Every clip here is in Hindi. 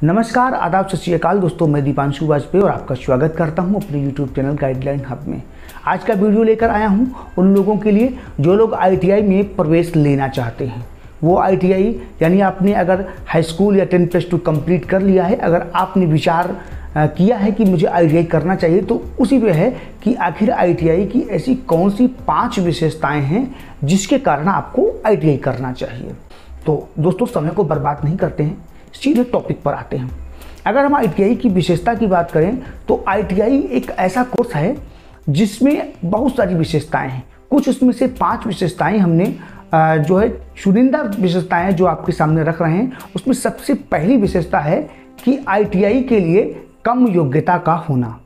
नमस्कार, आदाब, सत श्री अकाल दोस्तों। मैं दीपांशु वाजपेयी और आपका स्वागत करता हूं अपने YouTube चैनल गाइडलाइन हब में। आज का वीडियो लेकर आया हूं उन लोगों के लिए जो लोग ITI में प्रवेश लेना चाहते हैं। वो ITI यानी आपने अगर हाई स्कूल या 10+2 कंप्लीट कर लिया है, अगर आपने विचार किया है कि मुझे ITI करना चाहिए, तो उसी पे है कि आखिर ITI की ऐसी कौन सी 5 विशेषताएँ हैं जिसके कारण आपको ITI करना चाहिए। तो दोस्तों, समय को बर्बाद नहीं करते हैं, सीधे टॉपिक पर आते हैं। अगर हम ITI की विशेषता की बात करें तो ITI एक ऐसा कोर्स है जिसमें बहुत सारी विशेषताएं हैं। कुछ उसमें से 5 विशेषताएं हमने जो है चुनिंदा विशेषताएं जो आपके सामने रख रहे हैं। उसमें सबसे पहली विशेषता है कि ITI के लिए कम योग्यता का होना।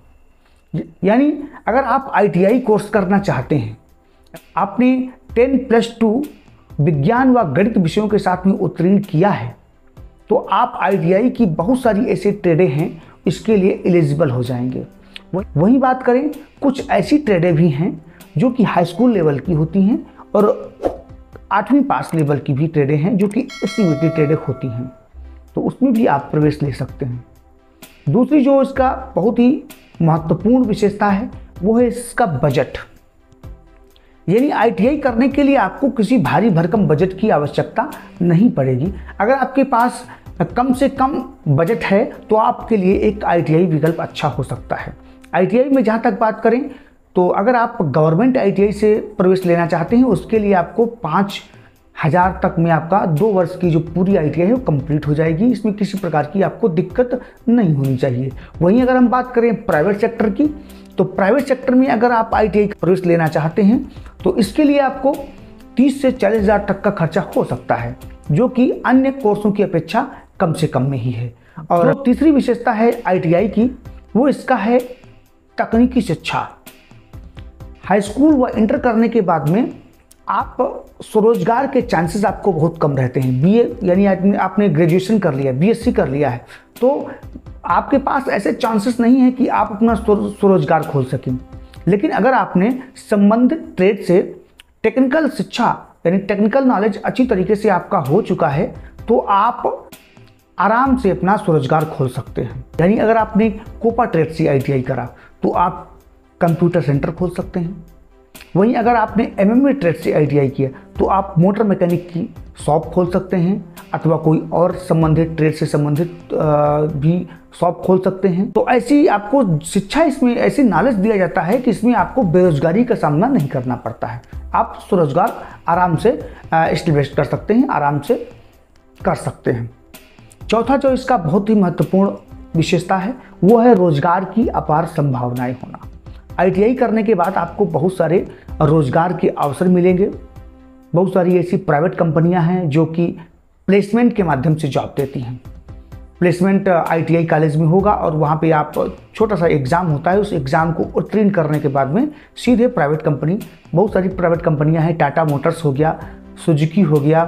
यानी अगर आप ITI कोर्स करना चाहते हैं, आपने 10+2 विज्ञान व गणित विषयों के साथ में उत्तीर्ण किया है, तो आप ITI की बहुत सारी ऐसी ट्रेडें हैं, इसके लिए एलिजिबल हो जाएंगे। वहीं बात करें, कुछ ऐसी ट्रेडें भी हैं जो कि हाई स्कूल लेवल की होती हैं और 8वीं पास लेवल की भी ट्रेडें हैं जो कि SCVT ट्रेडें होती हैं, तो उसमें भी आप प्रवेश ले सकते हैं। दूसरी जो इसका बहुत ही महत्वपूर्ण विशेषता है वो है इसका बजट। यानी ITI करने के लिए आपको किसी भारी भरकम बजट की आवश्यकता नहीं पड़ेगी। अगर आपके पास कम से कम बजट है तो आपके लिए एक ITI विकल्प अच्छा हो सकता है। ITI में जहाँ तक बात करें तो अगर आप गवर्नमेंट ITI से प्रवेश लेना चाहते हैं, उसके लिए आपको 5,000 तक में आपका 2 वर्ष की जो पूरी ITI है वो कंप्लीट हो जाएगी। इसमें किसी प्रकार की आपको दिक्कत नहीं होनी चाहिए। वहीं अगर हम बात करें प्राइवेट सेक्टर की, तो प्राइवेट सेक्टर में अगर आप ITI का प्रवेश लेना चाहते हैं तो इसके लिए आपको 30 से 40,000 तक का खर्चा हो सकता है, जो कि अन्य कोर्सों की अपेक्षा कम से कम में ही है। और तीसरी विशेषता है ITI की, वो इसका है तकनीकी शिक्षा। हाई स्कूल व इंटर करने के बाद में आप स्वरोजगार के चांसेस आपको बहुत कम रहते हैं। BA यानी आपने ग्रेजुएशन कर लिया, BSc कर लिया है, तो आपके पास ऐसे चांसेस नहीं है कि आप अपना स्वरोजगार खोल सकें। लेकिन अगर आपने संबंधित ट्रेड से टेक्निकल शिक्षा यानी टेक्निकल नॉलेज अच्छी तरीके से आपका हो चुका है, तो आप आराम से अपना स्वरोजगार खोल सकते हैं। यानी अगर आपने कोपा ट्रेड से ITI करा तो आप कंप्यूटर सेंटर खोल सकते हैं। वहीं अगर आपने MMA ट्रेड से ITI किया तो आप मोटर मैकेनिक की शॉप खोल सकते हैं, अथवा कोई और संबंधित ट्रेड से संबंधित भी शॉप खोल सकते हैं। तो ऐसी आपको शिक्षा, इसमें ऐसी नॉलेज दिया जाता है कि इसमें आपको बेरोजगारी का सामना नहीं करना पड़ता है। आप स्वरोजगार आराम से एस्टेब्लिश कर सकते हैं, आराम से कर सकते हैं। चौथा जो इसका बहुत ही महत्वपूर्ण विशेषता है वो है रोजगार की अपार संभावनाएं होना। ITI करने के बाद आपको बहुत सारे रोजगार के अवसर मिलेंगे। बहुत सारी ऐसी प्राइवेट कंपनियां हैं जो कि प्लेसमेंट के माध्यम से जॉब देती हैं। प्लेसमेंट ITI कॉलेज में होगा और वहाँ पे आप छोटा सा एग्ज़ाम होता है, उस एग्ज़ाम को उत्तीर्ण करने के बाद में सीधे प्राइवेट कंपनी, बहुत सारी प्राइवेट कंपनियां हैं, टाटा मोटर्स हो गया, सुजुकी हो गया,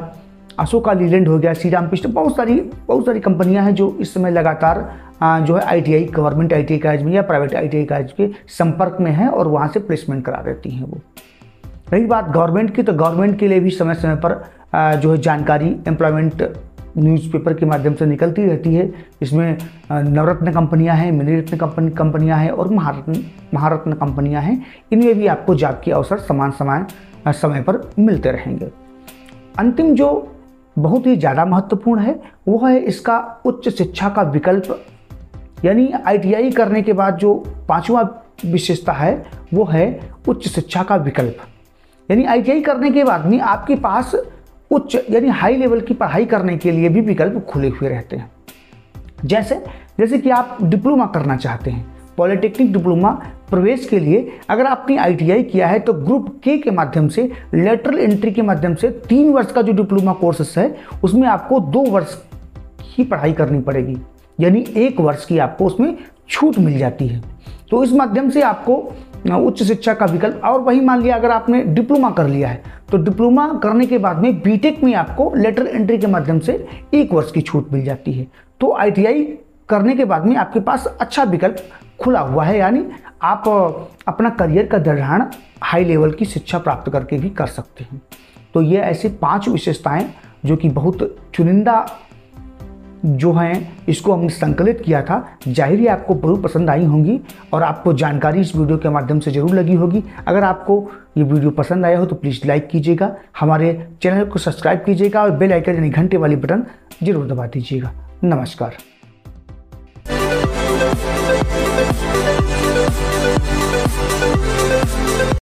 अशोका लीलैंड हो गया, श्रीराम पिस्टन, बहुत सारी कंपनियां हैं जो इस समय लगातार जो है ITI, गवर्नमेंट ITI कॉलेज में या प्राइवेट ITI कॉलेज के संपर्क में है और वहाँ से प्लेसमेंट करा देती हैं वो। रही बात गवर्नमेंट की, तो गवर्नमेंट के लिए भी समय समय पर जो है जानकारी एम्प्लॉयमेंट न्यूज़पेपर के माध्यम से निकलती रहती है। इसमें नवरत्न कंपनियां हैं, मिनीरत्न कंपनियां हैं और महारत्न कंपनियां हैं। इनमें भी आपको जॉब के अवसर समान समय पर मिलते रहेंगे। अंतिम जो बहुत ही ज़्यादा महत्वपूर्ण है वो है इसका उच्च शिक्षा का विकल्प। यानी ITI करने के बाद जो 5वां विशेषता है वो है उच्च शिक्षा का विकल्प। यानी ITI करने के बाद में आपके पास उच्च यानी हाई लेवल की पढ़ाई करने के लिए भी विकल्प खुले हुए रहते हैं। जैसे कि आप डिप्लोमा करना चाहते हैं, पॉलिटेक्निक डिप्लोमा प्रवेश के लिए अगर आपने ITI किया है तो ग्रुप K के माध्यम से, लेटरल एंट्री के माध्यम से 3 वर्ष का जो डिप्लोमा कोर्सेस है उसमें आपको 2 वर्ष की पढ़ाई करनी पड़ेगी। यानी 1 वर्ष की आपको उसमें छूट मिल जाती है। तो इस माध्यम से आपको उच्च शिक्षा का विकल्प। और वही मान लिया अगर आपने डिप्लोमा कर लिया है तो डिप्लोमा करने के बाद में बीटेक में आपको लेटरल एंट्री के माध्यम से 1 वर्ष की छूट मिल जाती है। तो ITI करने के बाद में आपके पास अच्छा विकल्प खुला हुआ है। यानी आप अपना करियर का निर्धारण हाई लेवल की शिक्षा प्राप्त करके भी कर सकते हैं। तो ये ऐसी 5 विशेषताएं जो कि बहुत चुनिंदा जो हैं इसको हमने संकलित किया था, जाहिर है आपको जरूर पसंद आई होंगी और आपको जानकारी इस वीडियो के माध्यम से जरूर लगी होगी। अगर आपको ये वीडियो पसंद आया हो तो प्लीज़ लाइक कीजिएगा, हमारे चैनल को सब्सक्राइब कीजिएगा और बेल आइकन यानी घंटे वाली बटन जरूर दबा दीजिएगा। नमस्कार।